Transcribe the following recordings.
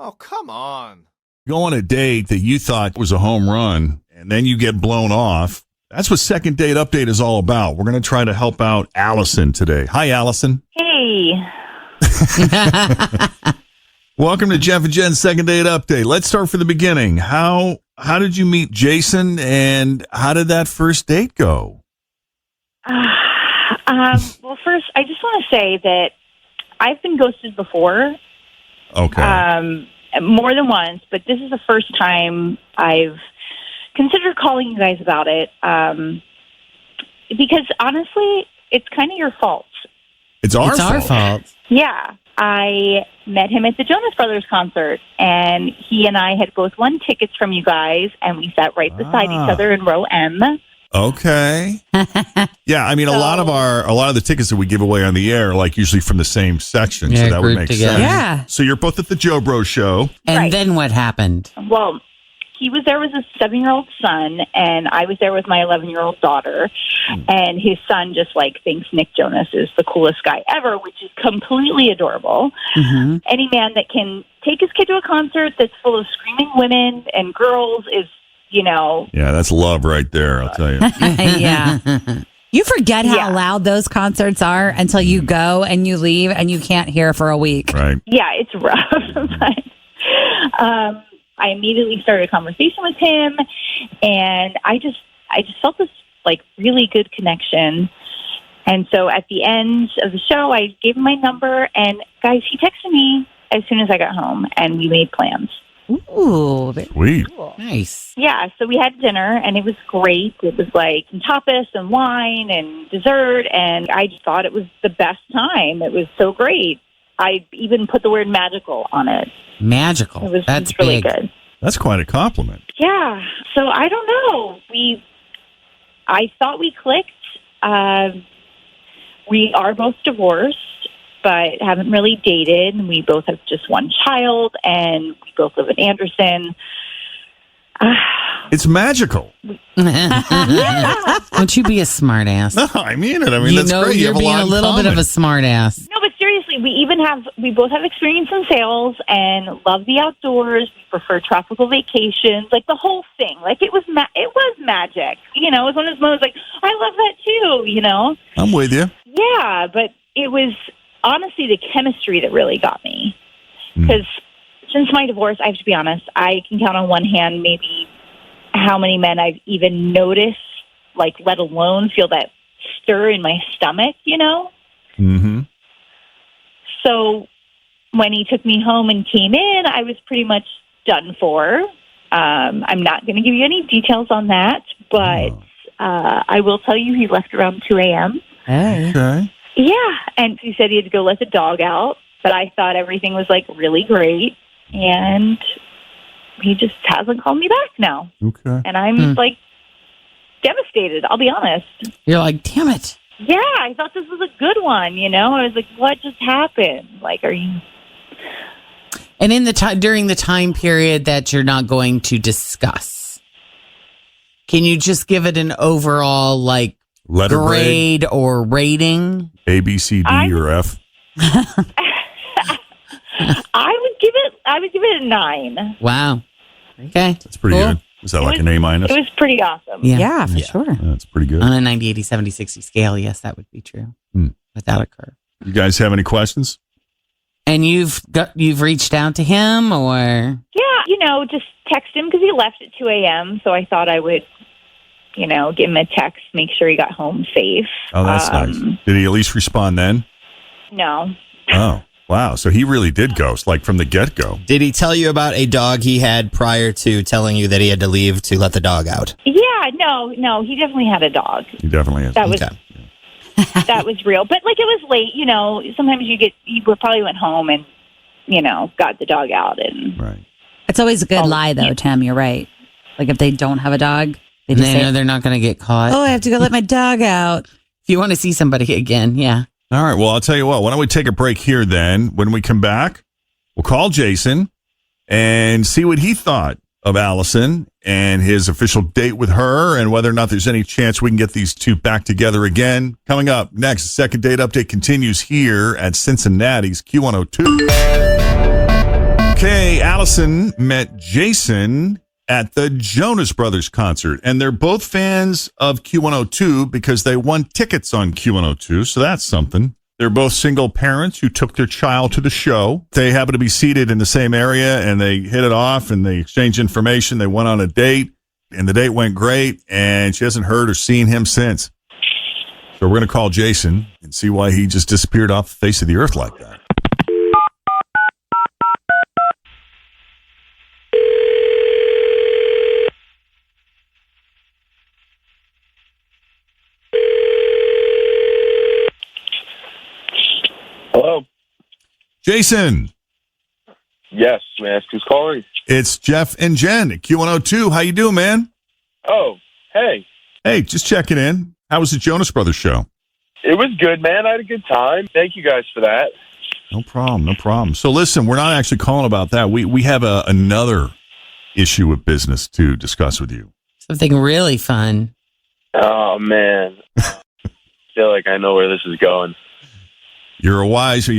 Oh, come on. Go on a date that you thought was a home run, and then you get blown off. That's what Second Date Update is all about. We're going to try to help out Allison today. Hi, Allison. Hey. Welcome to Jeff and Jen's Second Date Update. Let's start from the beginning. How did you meet Jason, and how did that first date go? Well, first, I just want to say that I've been ghosted before. Okay. More than once, but this is the first time I've considered calling you guys about it. Because honestly, it's kind of your fault. It's our fault. Yeah. I met him at the Jonas Brothers concert, and he and I had both won tickets from you guys, and we sat right beside each other in row M. Okay. Yeah, I mean, a lot of the tickets that we give away on the air are like usually from the same section, so that would make sense. Yeah. So you're both at the Joe Bro show. And then what happened? Well, he was there with his 7-year-old son, and I was there with my 11-year-old daughter. And his son just thinks Nick Jonas is the coolest guy ever, which is completely adorable. Mm-hmm. Any man that can take his kid to a concert that's full of screaming women and girls is, Yeah, that's love right there, I'll tell you. Yeah. You forget how loud those concerts are until you go and you leave and you can't hear for a week. Right. Yeah, it's rough. But, I immediately started a conversation with him, and I just felt this really good connection. And so at the end of the show, I gave him my number, and guys, he texted me as soon as I got home, and we made plans. Ooh, sweet. Cool. Nice. Yeah, so we had dinner, and it was great. It was some tapas and wine and dessert, and I just thought it was the best time. It was so great. I even put the word magical on it. Magical. It was That's really big. good. That's quite a compliment. Yeah. So I don't know. I thought we clicked. We are both divorced, but haven't really dated. We both have just one child, and we both live in Anderson. It's magical. Don't you be a smart ass. No, I mean it. I mean, that's great. You You're have being a a lot little in bit of common. a smart ass. No, but seriously, we both have experience in sales and love the outdoors. We prefer tropical vacations, the whole thing. It was magic. It was one of those moments I love that too. I'm with you. Yeah, but it was honestly the chemistry that really got me. Because since my divorce, I have to be honest, I can count on one hand maybe how many men I've even noticed, let alone feel that stir in my stomach, Mm-hmm. So when he took me home and came in, I was pretty much done for. I'm not going to give you any details on that, but I will tell you he left around 2 a.m. Hey. Okay. Yeah, and he said he had to go let the dog out, but I thought everything was really great, and he just hasn't called me back now. Okay. And I'm devastated, I'll be honest. You're like, damn it. Yeah, I thought this was a good one, I was like, what just happened? Are you... And in during the time period that you're not going to discuss, can you just give it an overall Letter grade or rating? A, B, C, D, or F? I would give it a 9. Wow. Okay. That's pretty Cool. good. Is that an A minus? It was pretty awesome. Yeah, for sure. Yeah, that's pretty good. On a 90, 80, 70, 60 scale, yes, that would be true. Without a curve. You guys have any questions? And you've reached out to him, or? Yeah, just text him because he left at 2 a.m. So I thought I would, give him a text, make sure he got home safe. Oh, that's nice. Did he at least respond then? No. Oh, wow. So he really did ghost, from the get-go. Did he tell you about a dog he had prior to telling you that he had to leave to let the dog out? Yeah, no, he definitely had a dog. He definitely has. That was Okay. that was real. But it was late, sometimes you probably went home and, got the dog out. And Right. It's always a good lie, though, Tim. You're right. If they don't have a dog, they just say, know they're not going to get caught. oh, I have to go let my dog out. If you want to see somebody again, yeah. All right. Well, I'll tell you what. Why don't we take a break here then? When we come back, we'll call Jason and see what he thought of Allison and his official date with her and whether or not there's any chance we can get these two back together again. Coming up next, the Second Date Update continues here at Cincinnati's Q102. Okay, Allison met Jason at the Jonas Brothers concert, and they're both fans of Q102 because they won tickets on Q102, so that's something. They're both single parents who took their child to the show. They happen to be seated in the same area, and they hit it off, and they exchanged information. They went on a date, and the date went great, and she hasn't heard or seen him since. So we're going to call Jason and see why he just disappeared off the face of the earth like that. Hello. Jason. Yes, may I ask who's calling? It's Jeff and Jen at Q102. How you doing, man? Oh, hey. Hey, just checking in. How was the Jonas Brothers show? It was good, man. I had a good time. Thank you guys for that. No problem, no problem. So listen, we're not actually calling about that. We have another issue of business to discuss with you. Something really fun. Oh, man. I feel like I know where this is going. You're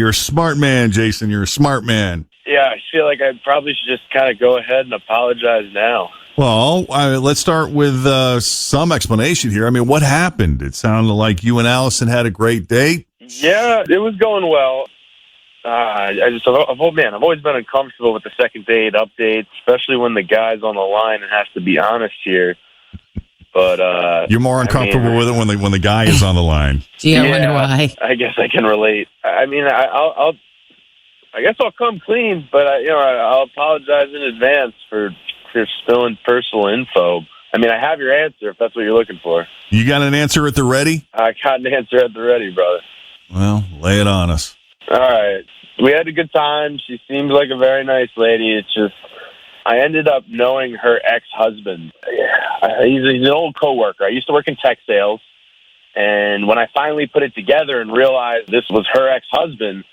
a smart man, Jason. You're a smart man. Yeah, I feel like I probably should just kind of go ahead and apologize now. Well, let's start with some explanation here. I mean, what happened? It sounded like you and Allison had a great date. Yeah, it was going well. I've always been uncomfortable with the second date updates, especially when the guy's on the line and has to be honest here. But you're more uncomfortable with it when the guy is on the line. Gee, I wonder why. I guess I can relate. I mean, I guess I'll come clean, but I'll apologize in advance for spilling personal info. I mean, I have your answer if that's what you're looking for. You got an answer at the ready? I got an answer at the ready, brother. Well, lay it on us. All right. We had a good time. She seemed like a very nice lady. It's just, I ended up knowing her ex-husband. He's an old coworker. I used to work in tech sales, and when I finally put it together and realized this was her ex-husband,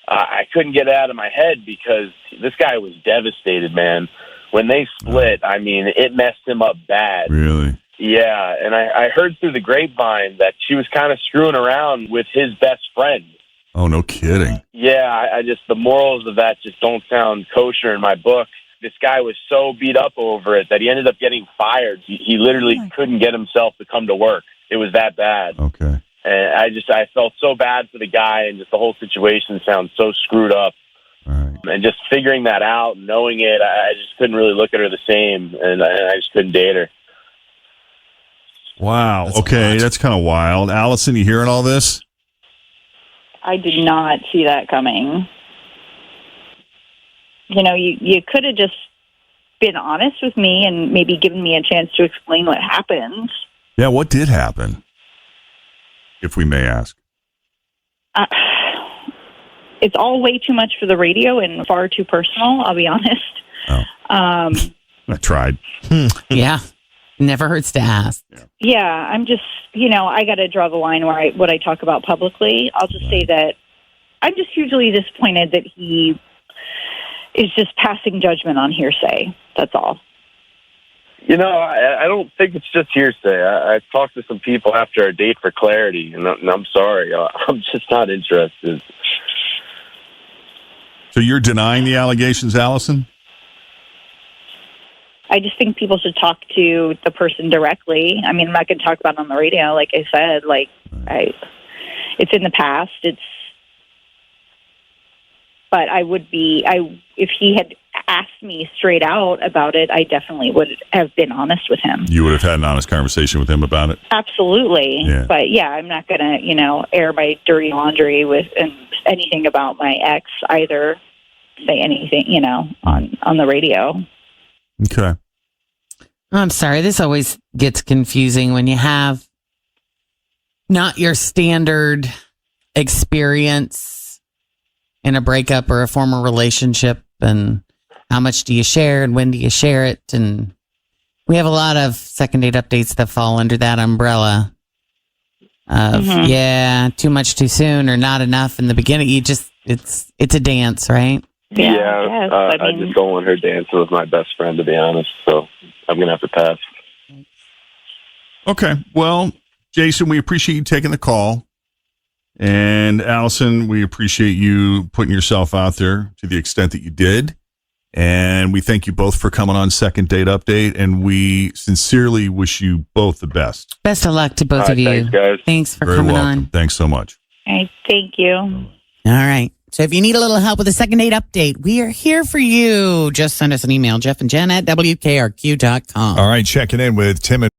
I couldn't get it out of my head because this guy was devastated, man. When they split, I mean, it messed him up bad. Really? Yeah, and I heard through the grapevine that she was kind of screwing around with his best friend. Oh, no kidding. Yeah, I just, the morals of that just don't sound kosher in my book. This guy was so beat up over it that he ended up getting fired. He literally couldn't get himself to come to work. It was that bad. Okay. And I felt so bad for the guy, and just the whole situation sounds so screwed up. All right. And just figuring that out, knowing it, I just couldn't really look at her the same, and I just couldn't date her. Wow. That's kind of wild. Allison, you hearing all this? I did not see that coming. You know, you could have just been honest with me and maybe given me a chance to explain what happened. Yeah, what did happen, if we may ask? It's all way too much for the radio and far too personal, I'll be honest. Oh. I tried. Yeah. Never hurts to ask. Yeah, I'm just, I got to draw the line where what I talk about publicly. I'll just say that I'm just hugely disappointed that he is just passing judgment on hearsay. That's all. I don't think it's just hearsay. I talked to some people after our date for clarity, and I'm sorry. I'm just not interested. So you're denying the allegations, Allison? I just think people should talk to the person directly. I mean, I'm not going to talk about it on the radio, like I said. It's in the past. But if he had asked me straight out about it, I definitely would have been honest with him. You would have had an honest conversation with him about it? Absolutely. Yeah. But yeah, I'm not going to, air my dirty laundry with anything about my ex either. Say anything, on the radio. Okay. I'm sorry. This always gets confusing when you have not your standard experience in a breakup or a former relationship, and how much do you share and when do you share it? And we have a lot of second date updates that fall under that umbrella of, too much too soon or not enough in the beginning. It's a dance, right? Yeah, I just don't want her dancing with my best friend, to be honest. So I'm going to have to pass. Okay. Well, Jason, we appreciate you taking the call. And Allison, we appreciate you putting yourself out there to the extent that you did. And we thank you both for coming on Second Date Update, and we sincerely wish you both the best. Best of luck to both All of right, you. thanks, guys. Thanks for Very coming welcome. on. Thanks so much. All right, thank you. All right. So if you need a little help with a second date update, we are here for you. Just send us an email, Jeff and Jen at WKRQ.com. All right, checking in with Tim and